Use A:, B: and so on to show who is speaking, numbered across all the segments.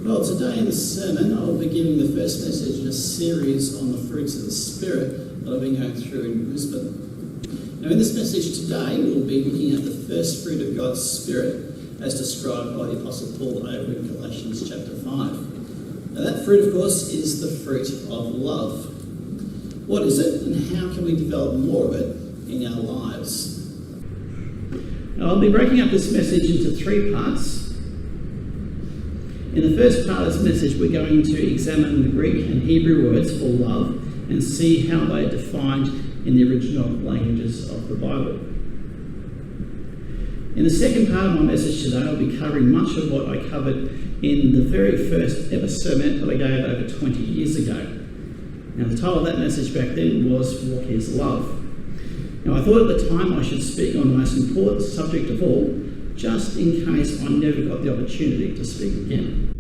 A: Well, today in the sermon, I'll be giving the first message in a series on the fruits of the Spirit that I've been going through in Brisbane. Now, in this message today, we'll be looking at the first fruit of God's Spirit as described by the Apostle Paul over in Galatians chapter 5. Now, that fruit, of course, is the fruit of love. What is it, and how can we develop more of it in our lives? Now, I'll be breaking up this message into three parts. In the first part of this message, we're going to examine the Greek and Hebrew words for love and see how they are defined in the original languages of the Bible. In the second part of my message today, I'll be covering much of what I covered in the very first ever sermon that I gave over 20 years ago. Now, the title of that message back then was What is Love? Now, I thought at the time I should speak on the most important subject of all, just in case I never got the opportunity to speak again.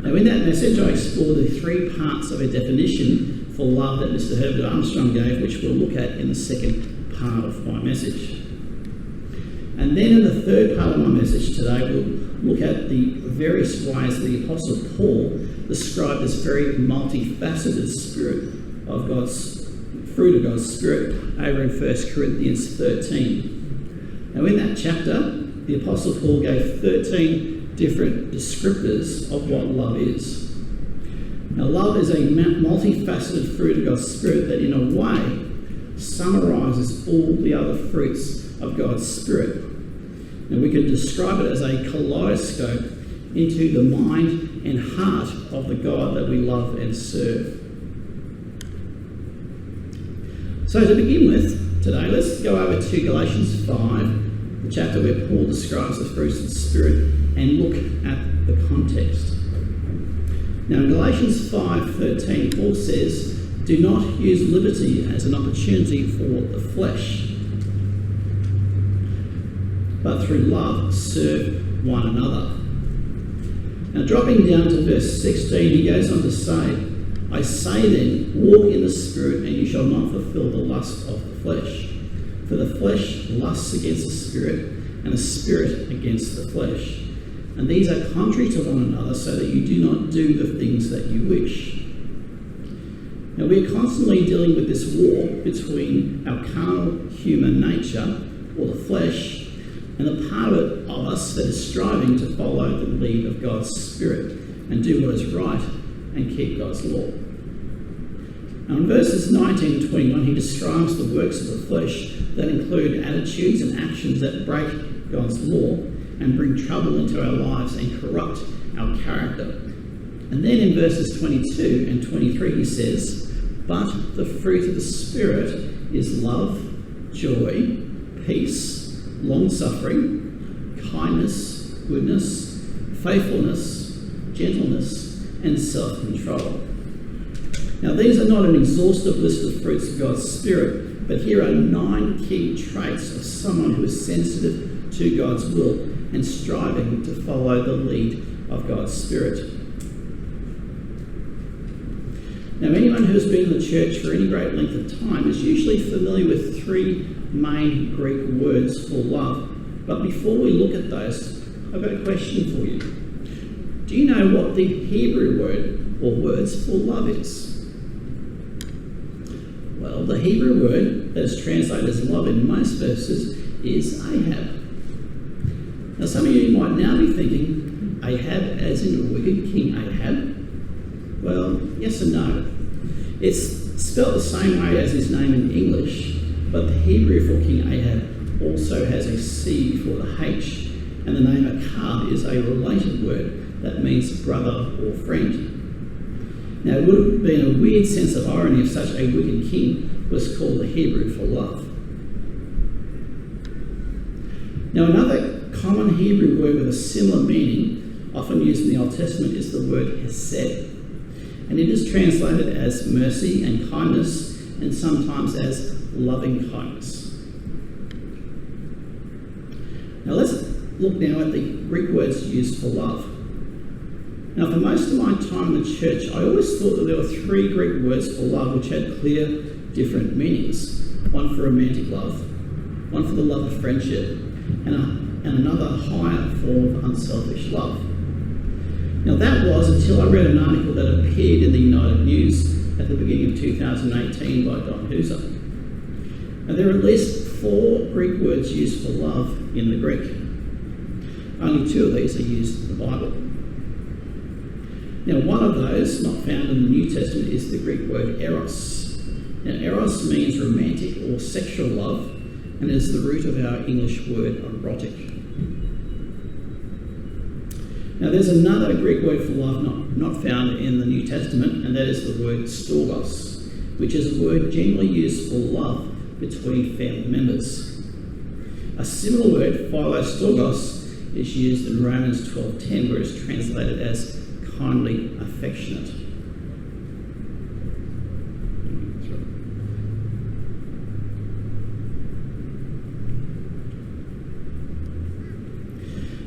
A: Now, in that message, I explored the three parts of a definition for love that Mr. Herbert Armstrong gave, which we'll look at in the second part of my message. And then in the third part of my message today, we'll look at the various ways that the Apostle Paul described this very multifaceted spirit of God's fruit of God's Spirit over in 1 Corinthians 13. Now, in that chapter, the Apostle Paul gave 13 different descriptors of what love is. Now, love is a multifaceted fruit of God's Spirit that, in a way, summarises all the other fruits of God's Spirit. Now, we could describe it as a kaleidoscope into the mind and heart of the God that we love and serve. So, to begin with, today, let's go over to Galatians 5, the chapter where Paul describes the fruits of the Spirit, and look at the context. Now, in Galatians 5:13, Paul says, "Do not use liberty as an opportunity for the flesh, but through love serve one another." Now, dropping down to verse 16, he goes on to say, "I say then, walk in the Spirit, and you shall not fulfill the lust of the flesh. For the flesh lusts against the Spirit, and the Spirit against the flesh. And these are contrary to one another, so that you do not do the things that you wish." Now, we are constantly dealing with this war between our carnal human nature, or the flesh, and the part of us that is striving to follow the lead of God's Spirit and do what is right and keep God's law. Now, in verses 19 and 21, he describes the works of the flesh that include attitudes and actions that break God's law and bring trouble into our lives and corrupt our character. And then in verses 22 and 23, he says, "But the fruit of the Spirit is love, joy, peace, long-suffering, kindness, goodness, faithfulness, gentleness, and self-control." Now, these are not an exhaustive list of fruits of God's Spirit, but here are 9 key traits of someone who is sensitive to God's will and striving to follow the lead of God's Spirit. Now, anyone who has been in the church for any great length of time is usually familiar with 3 main Greek words for love. But before we look at those, I've got a question for you. Do you know what the Hebrew word or words for love is? Well, the Hebrew word that is translated as love in most verses is Ahab. Now, some of you might now be thinking, Ahab as in wicked King Ahab? Well, yes and no. It's spelled the same way as his name in English, but the Hebrew for King Ahab also has a C before the H, and the name Achab is a related word that means brother or friend. Now, it would have been a weird sense of irony if such a wicked king was called the Hebrew for love. Now, another common Hebrew word with a similar meaning, often used in the Old Testament, is the word hesed. And it is translated as mercy and kindness, and sometimes as loving kindness. Now, let's look now at the Greek words used for love. Now, for most of my time in the church, I always thought that there were 3 Greek words for love which had clear, different meanings. One for romantic love, one for the love of friendship, and another higher form of unselfish love. Now that was until I read an article that appeared in the United News at the beginning of 2018 by Don Hooser. Now there are at least 4 Greek words used for love in the Greek. Only 2 of these are used in the Bible. Now one of those, not found in the New Testament, is the Greek word eros. Now eros means romantic or sexual love, and is the root of our English word erotic. Now there's another Greek word for love not found in the New Testament, and that is the word storgos, which is a word generally used for love between family members. A similar word, philostorgos, is used in Romans 12:10, where it's translated as kindly affectionate.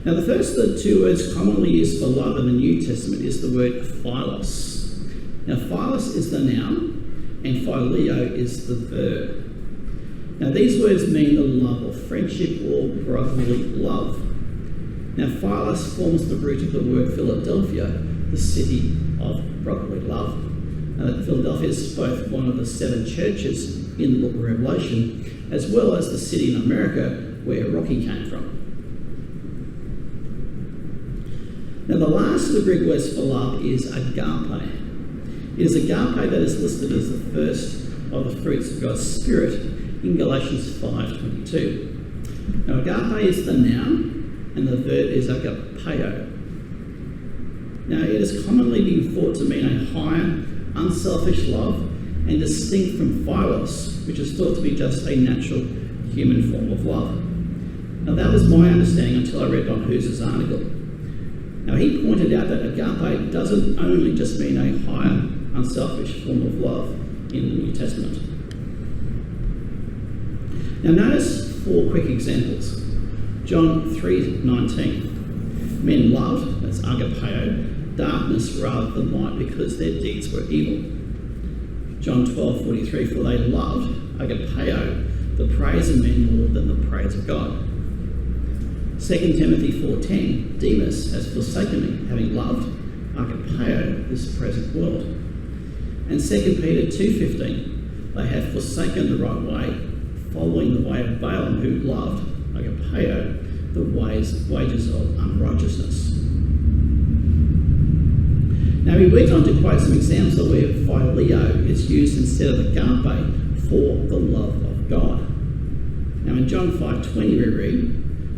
A: Now the first of the 2 words commonly used for love in the New Testament is the word philos. Now philos is the noun and phileo is the verb. Now these words mean the love of friendship or brotherly love. Now philos forms the root of the word Philadelphia, the city of brotherly love. Philadelphia is both one of the 7 churches in the book of Revelation, as well as the city in America where Rocky came from. Now the last of the Greek words for love is agape. It is agape that is listed as the first of the fruits of God's Spirit in Galatians 5:22. Now agape is the noun and the verb is agapeo. Now it is commonly been thought to mean a higher, unselfish love and distinct from philos, which is thought to be just a natural human form of love. Now that was my understanding until I read Don Hooser's article. Now he pointed out that agape doesn't only just mean a higher, unselfish form of love in the New Testament. Now notice 4 quick examples. John 3:19. Men loved, that's agapeo, darkness rather than light because their deeds were evil. John 12:43. For they loved, agapeo, the praise of men more than the praise of God. 2 Timothy 4:10. Demas has forsaken me, having loved, agapeo, this present world. And 2 Peter 2:15. They have forsaken the right way, following the way of Balaam, who loved, agapeo, the wages of unrighteousness. Now he went on to quote some examples where phileo is used instead of agape for the love of God. Now in John 5:20 we read,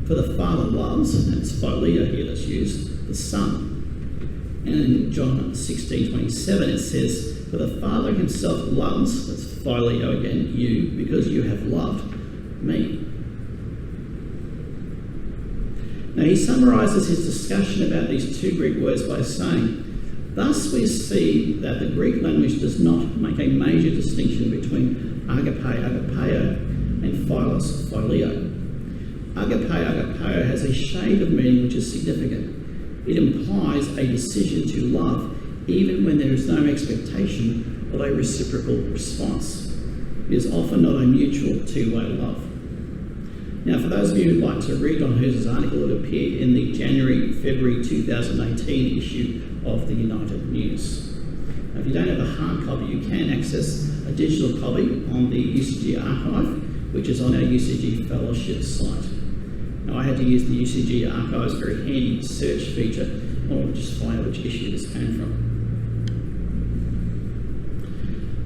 A: for the Father loves, and it's phileo here that's used, the Son. And in John 16:27 it says, for the Father himself loves, that's phileo again, you, because you have loved me. Now he summarises his discussion about these 2 Greek words by saying, thus we see that the Greek language does not make a major distinction between agape, agapeo, and philos, phileo. Agape, agapeo has a shade of meaning which is significant. It implies a decision to love even when there is no expectation of a reciprocal response. It is often not a mutual 2-way love. Now for those of you who'd like to read Don Hooser's article, it appeared in the January-February 2018 issue of the United News. Now, if you don't have a hard copy, you can access a digital copy on the UCG archive, which is on our UCG Fellowship site. Now I had to use the UCG Archive's very handy search feature or just find out which issue this came from.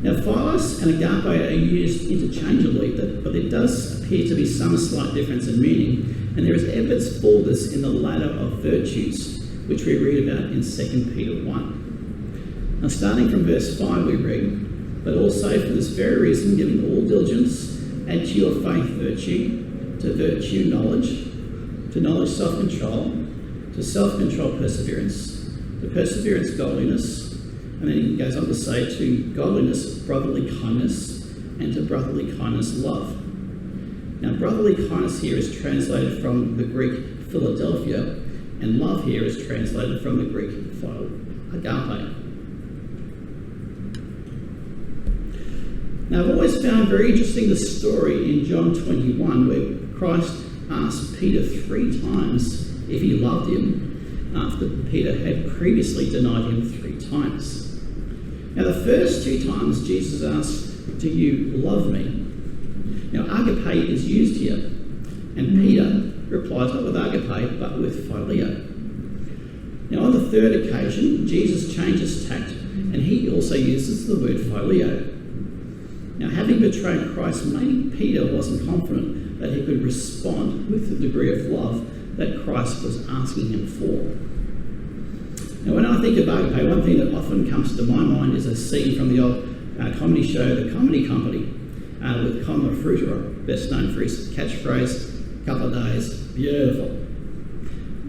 A: Now philos and agape are used interchangeably, but there does appear to be some slight difference in meaning, and there is evidence for this in the ladder of virtues, which we read about in 2 Peter 1. Now starting from verse 5 we read, but also for this very reason, giving all diligence, add to your faith virtue, to virtue knowledge, to knowledge self-control, to self-control perseverance, to perseverance godliness, and then he goes on to say to godliness brotherly kindness, and to brotherly kindness love. Now brotherly kindness here is translated from the Greek Philadelphia, and love here is translated from the Greek agape. Now I've always found very interesting the story in John 21 where Christ asked Peter 3 times if he loved him, after Peter had previously denied him 3 times. Now, the first 2 times Jesus asked, "Do you love me?" Now, agape is used here, and Peter replies not with agape, but with phileo. Now, on the 3rd occasion, Jesus changes tact, and he also uses the word phileo. Now, having betrayed Christ, maybe Peter wasn't confident that he could respond with the degree of love that Christ was asking him for. Now, when I think of agape, one thing that often comes to my mind is a scene from the old comedy show, The Comedy Company, with Con Fruiterer, best known for his catchphrase, "Couple of days, beautiful."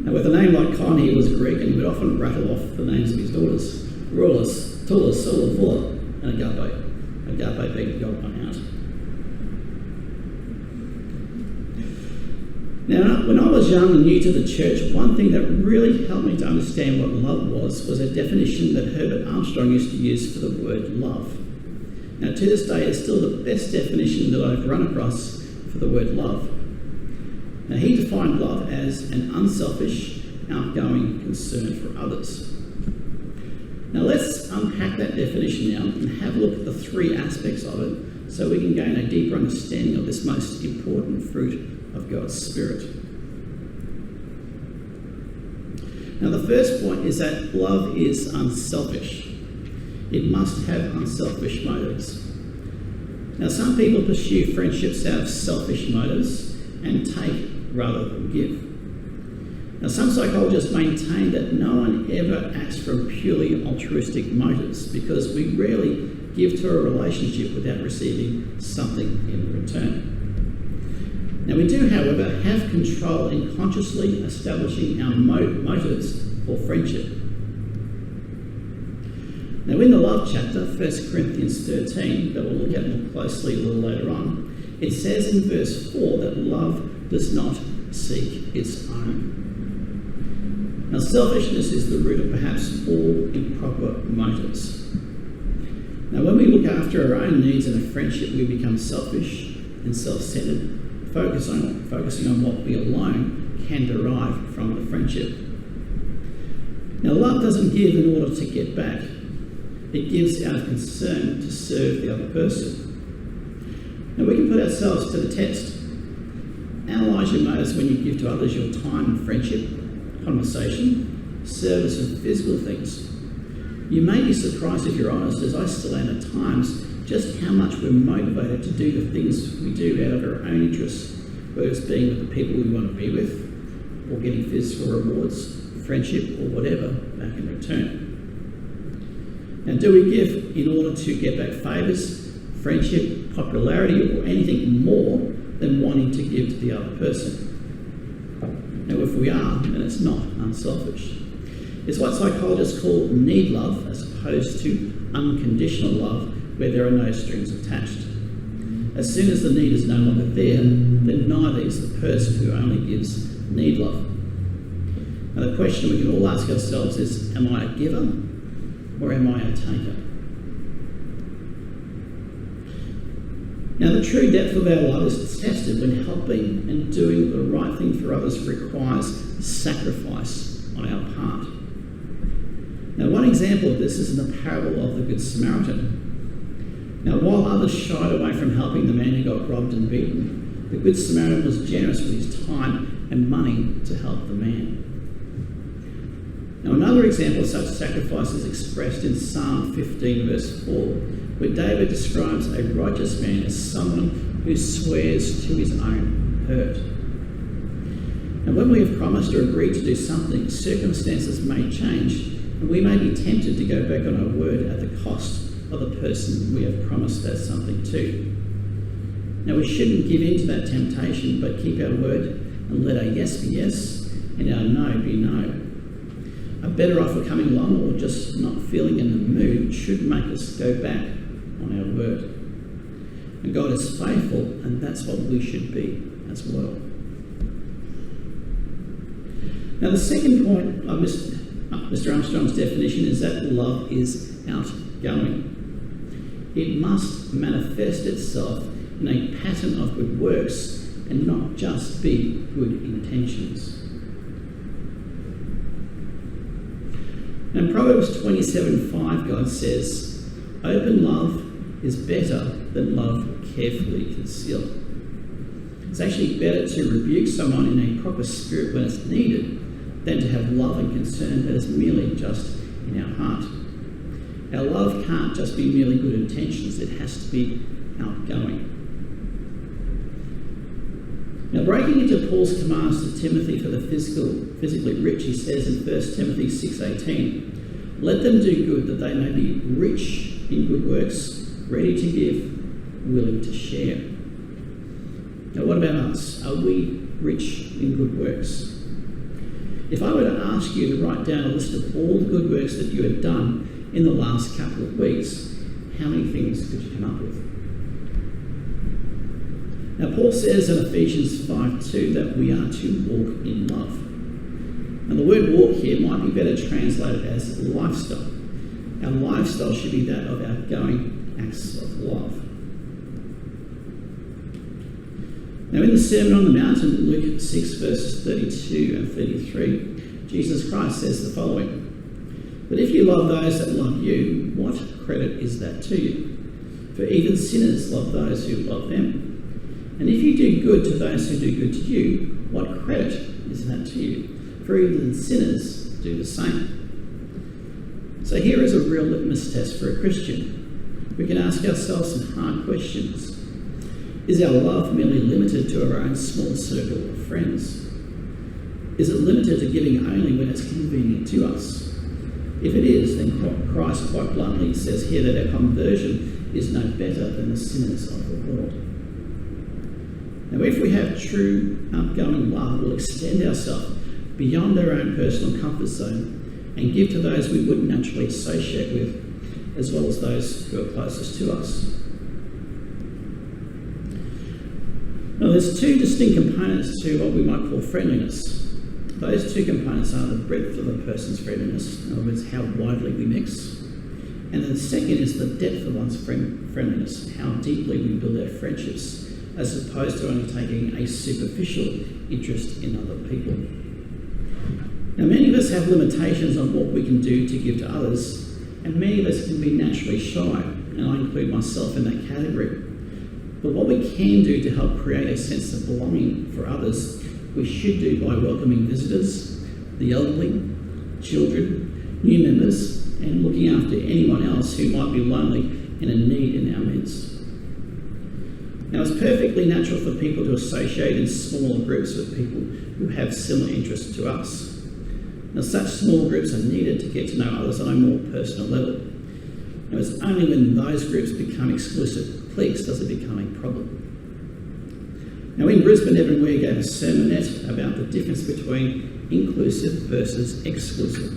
A: Now, with a name like Con, he was Greek, and he would often rattle off the names of his daughters: Rulus, Tullus, Sulla, Fulla, and Agape. Agape being the odd one out. Now, when I was young and new to the church, one thing that really helped me to understand what love was a definition that Herbert Armstrong used to use for the word love. Now, to this day, it's still the best definition that I've run across for the word love. Now, he defined love as an unselfish, outgoing concern for others. Now, let's unpack that definition now and have a look at the 3 aspects of it so we can gain a deeper understanding of this most important fruit of God's Spirit. Now, the first point is that love is unselfish. It must have unselfish motives. Now, some people pursue friendships out of selfish motives and take rather than give. Now, some psychologists maintain that no one ever acts from purely altruistic motives because we rarely give to a relationship without receiving something in return. Now, we do, however, have control in consciously establishing our motives for friendship. Now, in the love chapter, 1 Corinthians 13, that we'll look at more closely a little later on, it says in verse 4 that love does not seek its own. Now, selfishness is the root of perhaps all improper motives. Now, when we look after our own needs in a friendship, we become selfish and self-centered, focusing on what we alone can derive from the friendship. Now, love doesn't give in order to get back. It gives out of concern to serve the other person. Now, we can put ourselves to the test. Analyse your motives when you give to others your time and friendship, conversation, service and physical things. You may be surprised if you're honest, as I still am at times, just how much we're motivated to do the things we do out of our own interests, whether it's being with the people we want to be with, or getting physical rewards, friendship, or whatever back in return. Now, do we give in order to get back favours, friendship, popularity, or anything more than wanting to give to the other person? Now, if we are, then it's not unselfish. It's what psychologists call need love as opposed to unconditional love, where there are no strings attached. As soon as the need is no longer there, then neither is the person who only gives need love. Now, the question we can all ask ourselves is, am I a giver or am I a taker? Now, the true depth of our love is tested when helping and doing the right thing for others requires sacrifice on our part. Now, one example of this is in the parable of the Good Samaritan. Now, while others shied away from helping the man who got robbed and beaten, the Good Samaritan was generous with his time and money to help the man. Now, another example of such sacrifice is expressed in Psalm 15, verse 4, where David describes a righteous man as someone who swears to his own hurt. Now, when we have promised or agreed to do something, circumstances may change, and we may be tempted to go back on our word at the cost of the person we have promised that something to. Now, we shouldn't give in to that temptation, but keep our word and let our yes be yes and our no be no. A better offer coming along or just not feeling in the mood should make us go back on our word. And God is faithful, and that's what we should be as well. Now, the second point of Mr. Armstrong's definition is that love is outgoing. It must manifest itself in a pattern of good works and not just be good intentions. And Proverbs 27:5, God says, open love is better than love carefully concealed. It's actually better to rebuke someone in a proper spirit when it's needed than to have love and concern that is merely just in our heart. Our love can't just be merely good intentions, it has to be outgoing. Now, breaking into Paul's commands to Timothy for the physically rich, he says in 1 Timothy 6:18, let them do good that they may be rich in good works, ready to give, willing to share. Now, what about us? Are we rich in good works? If I were to ask you to write down a list of all the good works that you had done in the last couple of weeks, how many things could you come up with? Now, Paul says in Ephesians 5:2 that we are to walk in love. And the word walk here might be better translated as lifestyle. Our lifestyle should be that of outgoing acts of love. Now, in the Sermon on the Mount, in Luke 6, verses 32 and 33, Jesus Christ says the following, but if you love those that love you, what credit is that to you? For even sinners love those who love them. And if you do good to those who do good to you, what credit is that to you? For even sinners do the same. So here is a real litmus test for a Christian. We can ask ourselves some hard questions. Is our love merely limited to our own small circle of friends? Is it limited to giving only when it's convenient to us? If it is, then Christ quite bluntly says here that our conversion is no better than the sinners of the world. Now, if we have true outgoing love, we'll extend ourselves beyond our own personal comfort zone and give to those we wouldn't naturally associate with, as well as those who are closest to us. Now, there's two distinct components to what we might call friendliness. Those two components are the breadth of a person's friendliness, in other words, how widely we mix. And the second is the depth of one's friendliness, how deeply we build our friendships, as opposed to only taking a superficial interest in other people. Now, many of us have limitations on what we can do to give to others, and many of us can be naturally shy, and I include myself in that category. But what we can do to help create a sense of belonging for others, we should do by welcoming visitors, the elderly, children, new members, and looking after anyone else who might be lonely and in need in our midst. Now, it's perfectly natural for people to associate in smaller groups with people who have similar interests to us. Now, such small groups are needed to get to know others on a more personal level. Now, it's only when those groups become exclusive cliques does it become a problem. Now, in Brisbane, Evan Weir gave a sermonette about the difference between inclusive versus exclusive.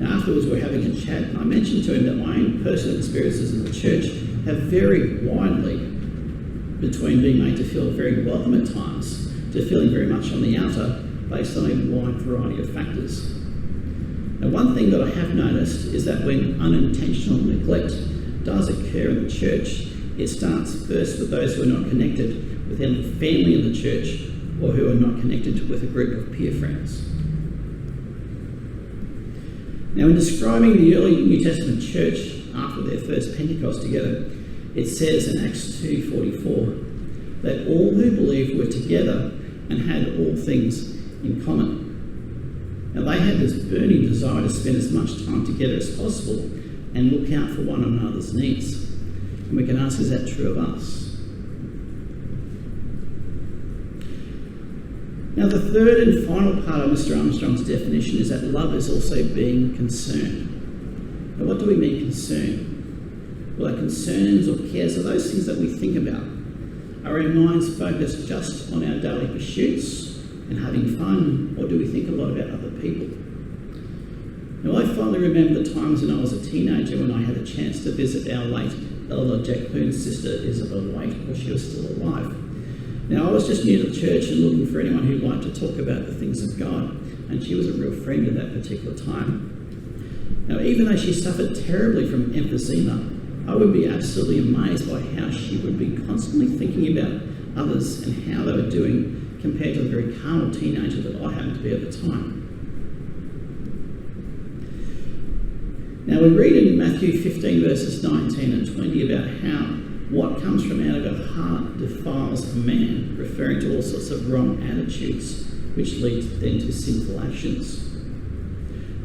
A: Now, afterwards, we were having a chat, and I mentioned to him that my own personal experiences in the church have varied widely between being made to feel very welcome at times to feeling very much on the outer, based on a wide variety of factors. Now, one thing that I have noticed is that when unintentional neglect does occur in the church, it starts first with those who are not connected within the family of the church, or who are not connected with a group of peer friends. Now, in describing the early New Testament church after their first Pentecost together, it says in Acts 2:44 that all who believed were together and had all things in common. Now, they had this burning desire to spend as much time together as possible and look out for one another's needs. And we can ask, is that true of us? Now, the third and final part of Mr. Armstrong's definition is that love is also being concerned. Now, what do we mean concern? Well, our concerns or cares are those things that we think about. Are our minds focused just on our daily pursuits and having fun, or do we think a lot about other people? Now, I fondly remember the times when I was a teenager when I had a chance to visit our late elder Jack Clune's sister Isabel White, while she was still alive. Now, I was just new to the church and looking for anyone who'd like to talk about the things of God, and she was a real friend at that particular time. Now, even though she suffered terribly from emphysema, I would be absolutely amazed by how she would be constantly thinking about others and how they were doing compared to the very carnal teenager that I happened to be at the time. Now we read in Matthew 15 verses 19 and 20 about how what comes from out of the heart defiles a man, referring to all sorts of wrong attitudes which lead then to sinful actions.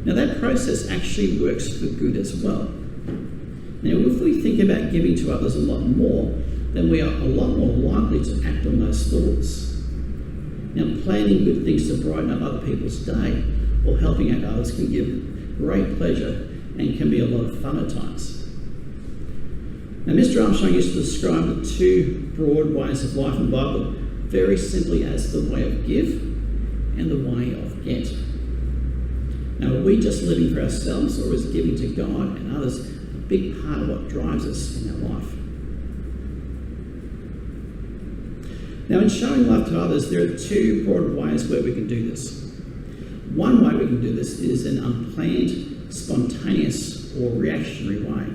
A: Now that process actually works for good as well. Now if we think about giving to others a lot more, then we are a lot more likely to act on those thoughts. Now planning good things to brighten up other people's day or helping out others can give great pleasure and can be a lot of fun at times. Now, Mr. Armstrong used to describe the two broad ways of life in the Bible very simply as the way of give and the way of get. Now, are we just living for ourselves, or is giving to God and others a big part of what drives us in our life? Now, in showing love to others, there are two broad ways where we can do this. One way we can do this is an unplanned, spontaneous, or reactionary way.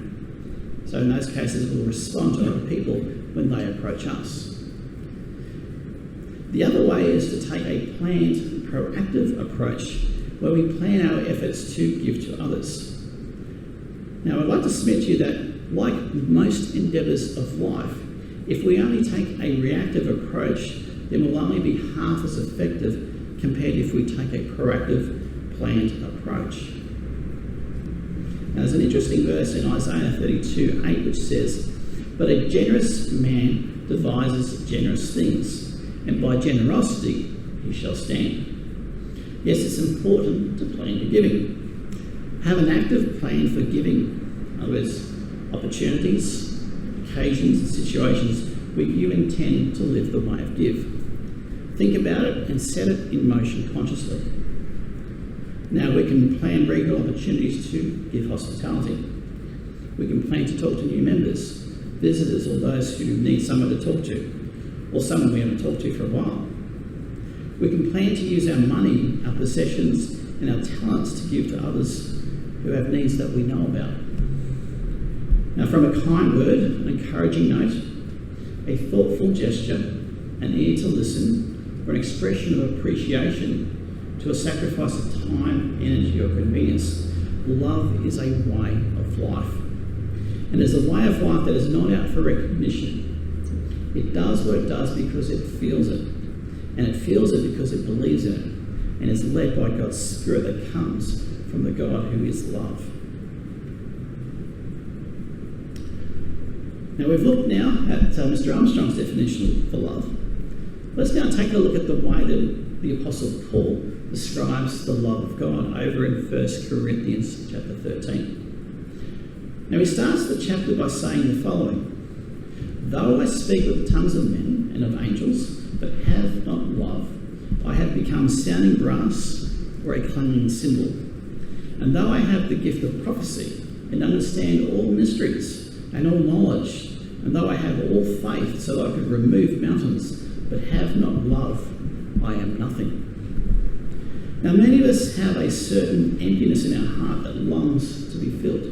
A: So in those cases, we'll respond to other people when they approach us. The other way is to take a planned, proactive approach where we plan our efforts to give to others. Now, I'd like to submit to you that, like most endeavours of life, if we only take a reactive approach, then we'll only be half as effective compared if we take a proactive, planned approach. Now, there's an interesting verse in Isaiah 32:8 which says, "But a generous man devises generous things, and by generosity he shall stand." Yes, it's important to plan your giving. Have an active plan for giving. In other words, opportunities, occasions and situations where you intend to live the way of give. Think about it and set it in motion consciously. Now, we can plan regular opportunities to give hospitality. We can plan to talk to new members, visitors, or those who need someone to talk to, or someone we haven't talked to for a while. We can plan to use our money, our possessions, and our talents to give to others who have needs that we know about. Now, from a kind word, an encouraging note, a thoughtful gesture, an ear to listen, or an expression of appreciation, to a sacrifice of time, energy, or convenience, love is a way of life. And it's a way of life that is not out for recognition. It does what it does because it feels it. And it feels it because it believes in it. And is led by God's Spirit that comes from the God who is love. Now, we've looked now at Mr. Armstrong's definition for love. Let's now take a look at the way that the Apostle Paul describes the love of God over in 1 Corinthians chapter 13. Now, he starts the chapter by saying the following: "Though I speak with the tongues of men and of angels, but have not love, I have become sounding brass or a clanging cymbal. And though I have the gift of prophecy and understand all mysteries and all knowledge, and though I have all faith so that I could remove mountains, but have not love, I am nothing." Now, many of us have a certain emptiness in our heart that longs to be filled.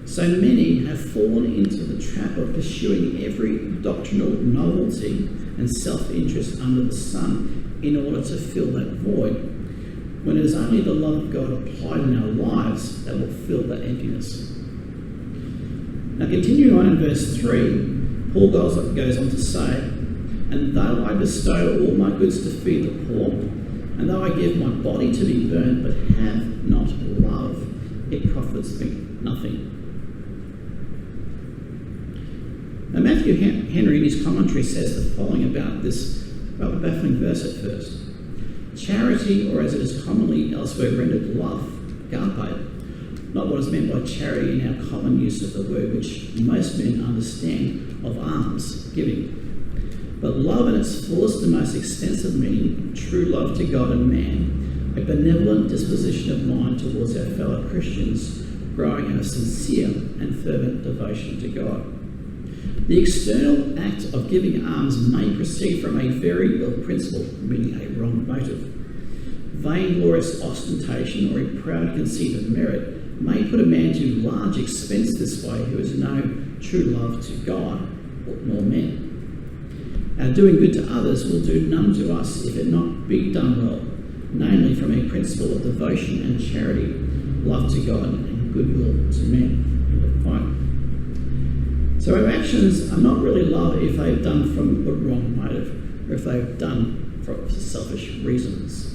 A: So many have fallen into the trap of pursuing every doctrinal novelty and self-interest under the sun in order to fill that void, when it is only the love of God applied in our lives that will fill that emptiness. Now, continuing on in verse 3, Paul goes on to say, "And though I bestow all my goods to feed the poor, and though I give my body to be burned, but have not love, it profits me nothing." Now, Matthew Henry in his commentary says the following about this rather baffling verse at first. "Charity, or as it is commonly elsewhere rendered, love, agape," not what is meant by charity in our common use of the word, which most men understand of alms, giving. But love in its fullest and most extensive meaning, true love to God and man, a benevolent disposition of mind towards our fellow Christians, growing in a sincere and fervent devotion to God. The external act of giving alms may proceed from a very ill principle, meaning a wrong motive. Vainglorious ostentation or a proud conceit of merit may put a man to large expense this way who has no true love to God nor men. Our doing good to others will do none to us if it not be done well, namely from a principle of devotion and charity, love to God goodwill to men. So our actions are not really love if they've done from the wrong motive, or if they've done for selfish reasons.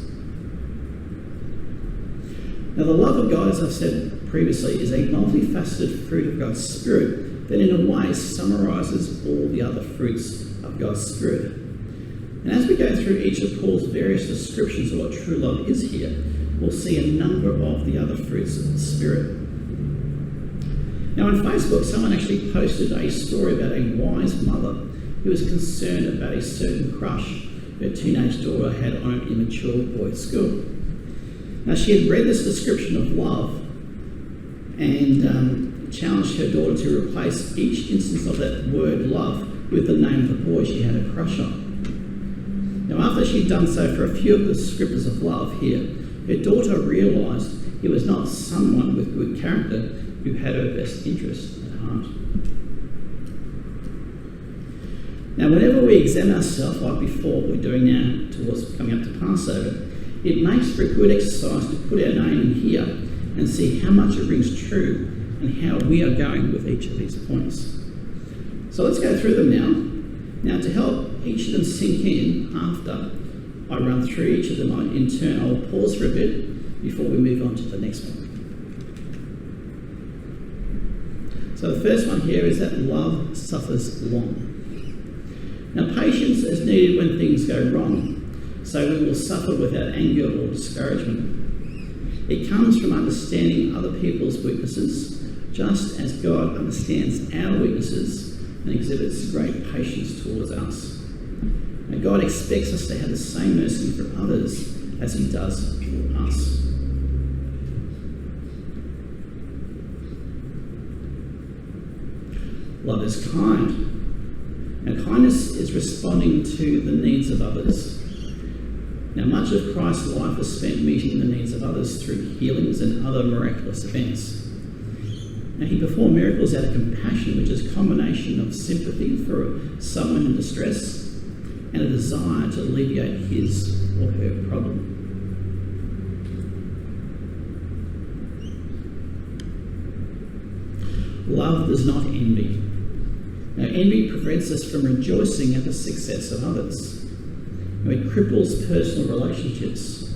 A: Now the love of God, as I've said previously, is a multifaceted fruit of God's Spirit that in a way summarises all the other fruits of God's Spirit. And as we go through each of Paul's various descriptions of what true love is here, we'll see a number of the other fruits of the Spirit. Now on Facebook, someone actually posted a story about a wise mother who was concerned about a certain crush her teenage daughter had on an immature boy at school. Now she had read this description of love and challenged her daughter to replace each instance of that word love with the name of the boy she had a crush on. Now after she'd done so for a few of the descriptors of love here, her daughter realised he was not someone with good character who had her best interest at heart. Now whenever we examine ourselves like before we're doing now towards coming up to Passover, it makes for a good exercise to put our name in here and see how much it rings true and how we are going with each of these points. So let's go through them now. Now to help each of them sink in after I run through each of them in turn, I'll pause for a bit before we move on to the next one. So the first one here is that love suffers long. Now patience is needed when things go wrong, so we will suffer without anger or discouragement. It comes from understanding other people's weaknesses, just as God understands our weaknesses and exhibits great patience towards us. And God expects us to have the same mercy for others as he does for us. Love is kind. Now, kindness is responding to the needs of others. Now, much of Christ's life was spent meeting the needs of others through healings and other miraculous events. Now, he performed miracles out of compassion, which is a combination of sympathy for someone in distress and a desire to alleviate his or her problem. Love does not envy. Now, envy prevents us from rejoicing at the success of others. Now, it cripples personal relationships.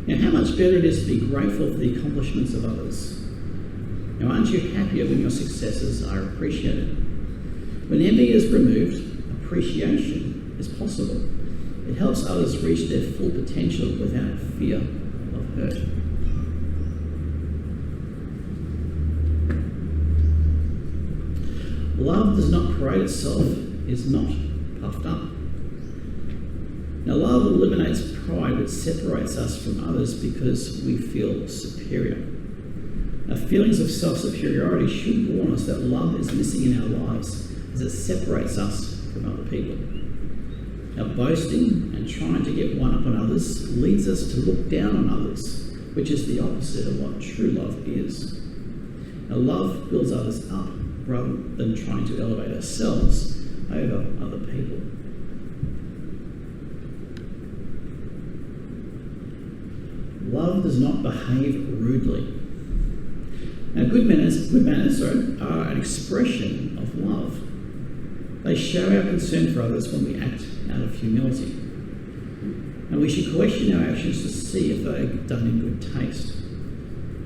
A: Now, how much better it is to be grateful for the accomplishments of others. Now, aren't you happier when your successes are appreciated? When envy is removed, appreciation is possible. It helps others reach their full potential without fear of hurt. Love does not parade itself, is not puffed up. Now, love eliminates pride, which separates us from others because we feel superior. Now, feelings of self-superiority should warn us that love is missing in our lives as it separates us from other people. Now, boasting and trying to get one up on others leads us to look down on others, which is the opposite of what true love is. Now, love builds others up rather than trying to elevate ourselves over other people. Love does not behave rudely. Now, good manners are an expression of love. They show our concern for others when we act out of humility. And we should question our actions to see if they are done in good taste.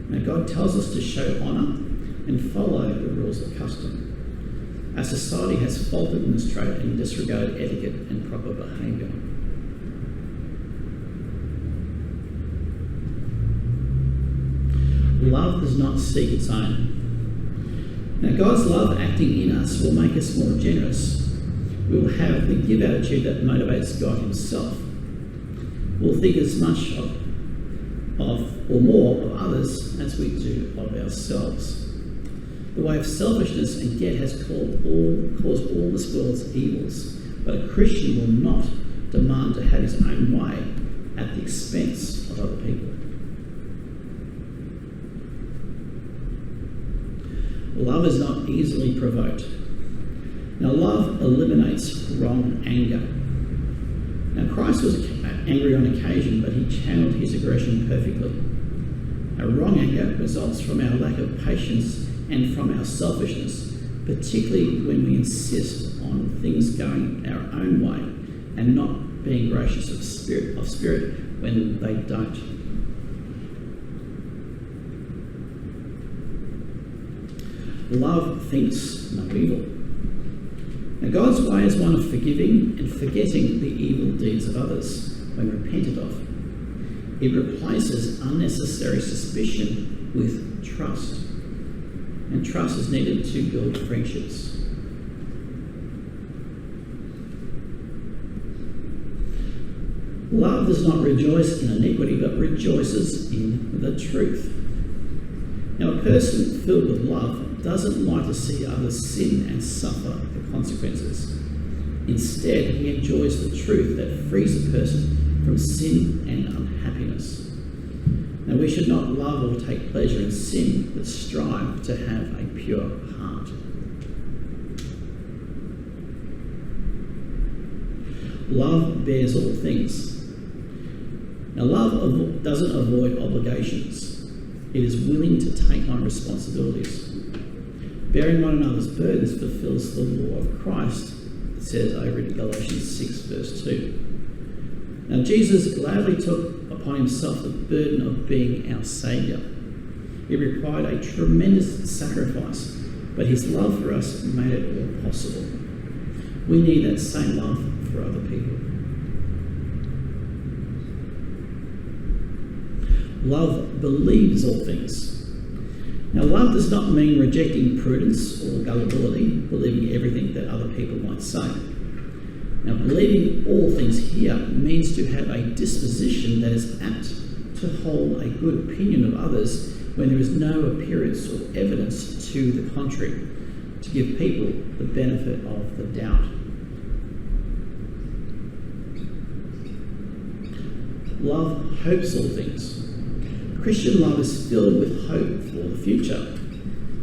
A: Now, God tells us to show honour and follow the rules of custom. Our society has faltered in this trait and disregarded etiquette and proper behaviour. Love does not seek its own. Now, God's love acting in us will make us more generous. We will have the give attitude that motivates God himself. We'll think as much of or more of others as we do of ourselves. The way of selfishness and debt has caused all this world's evils, but a Christian will not demand to have his own way at the expense of other people. Love is not easily provoked. Now, love eliminates wrong anger. Now, Christ was angry on occasion, but he channeled his aggression perfectly. Our wrong anger results from our lack of patience and from our selfishness, particularly when we insist on things going our own way and not being gracious of spirit when they don't. Love thinks no evil. Now, God's way is one of forgiving and forgetting the evil deeds of others when repented of. It replaces unnecessary suspicion with trust. And trust is needed to build friendships. Love does not rejoice in iniquity, but rejoices in the truth. Now, a person filled with love doesn't like to see others sin and suffer the consequences. Instead, he enjoys the truth that frees a person from sin and unhappiness. Now, we should not love or take pleasure in sin, but strive to have a pure heart. Love bears all things. Now, love doesn't avoid obligations. It is willing to take on responsibilities. Bearing one another's burdens fulfills the law of Christ, it says over in Galatians 6 verse 2. Now, Jesus gladly took upon himself the burden of being our Saviour. It required a tremendous sacrifice, but his love for us made it all possible. We need that same love for other people. Love believes all things. Now, love does not mean rejecting prudence or gullibility, believing everything that other people might say. Now, believing all things here means to have a disposition that is apt to hold a good opinion of others when there is no appearance or evidence to the contrary, to give people the benefit of the doubt. Love hopes all things. Christian love is filled with hope for the future.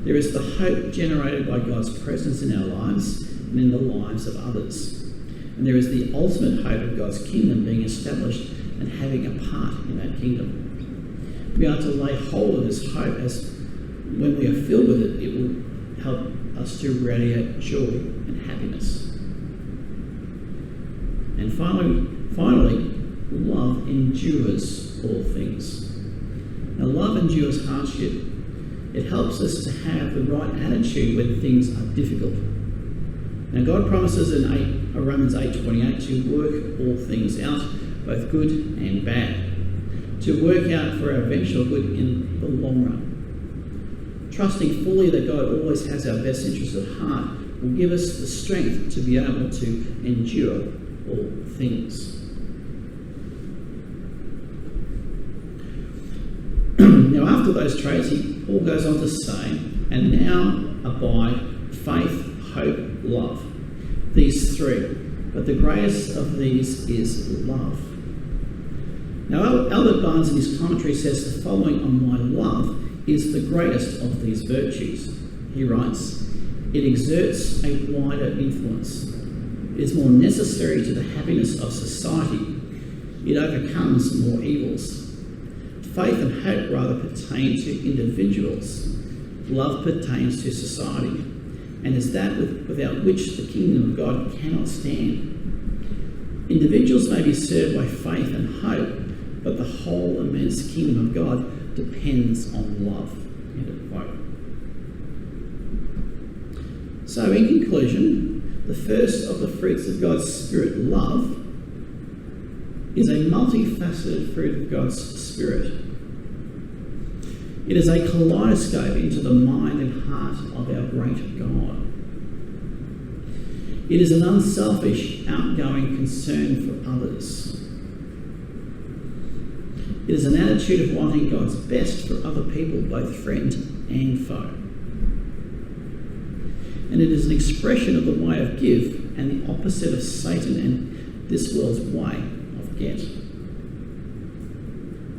A: There is the hope generated by God's presence in our lives and in the lives of others. And there is the ultimate hope of God's kingdom being established and having a part in that kingdom. We are to lay hold of this hope, as when we are filled with it, it will help us to radiate joy and happiness. And finally, love endures all things. Now, love endures hardship. It helps us to have the right attitude when things are difficult. Now, God promises in Romans 8:28 to work all things out, both good and bad, to work out for our eventual good in the long run. Trusting fully that God always has our best interests at heart will give us the strength to be able to endure all things. Now, after those traits, Paul goes on to say, and now abide faith, hope, love. These three. But the greatest of these is love. Now, Albert Barnes in his commentary says the following on why love is the greatest of these virtues. He writes, it exerts a wider influence. It is more necessary to the happiness of society. It overcomes more evils. Faith and hope rather pertain to individuals. Love pertains to society, and is that without which the kingdom of God cannot stand. Individuals may be served by faith and hope, but the whole immense kingdom of God depends on love. End of quote. So, in conclusion, the first of the fruits of God's Spirit, love, is a multifaceted fruit of God's Spirit. It is a kaleidoscope into the mind and heart of our great God. It is an unselfish, outgoing concern for others. It is an attitude of wanting God's best for other people, both friend and foe. And it is an expression of the way of give and the opposite of Satan and this world's way of get.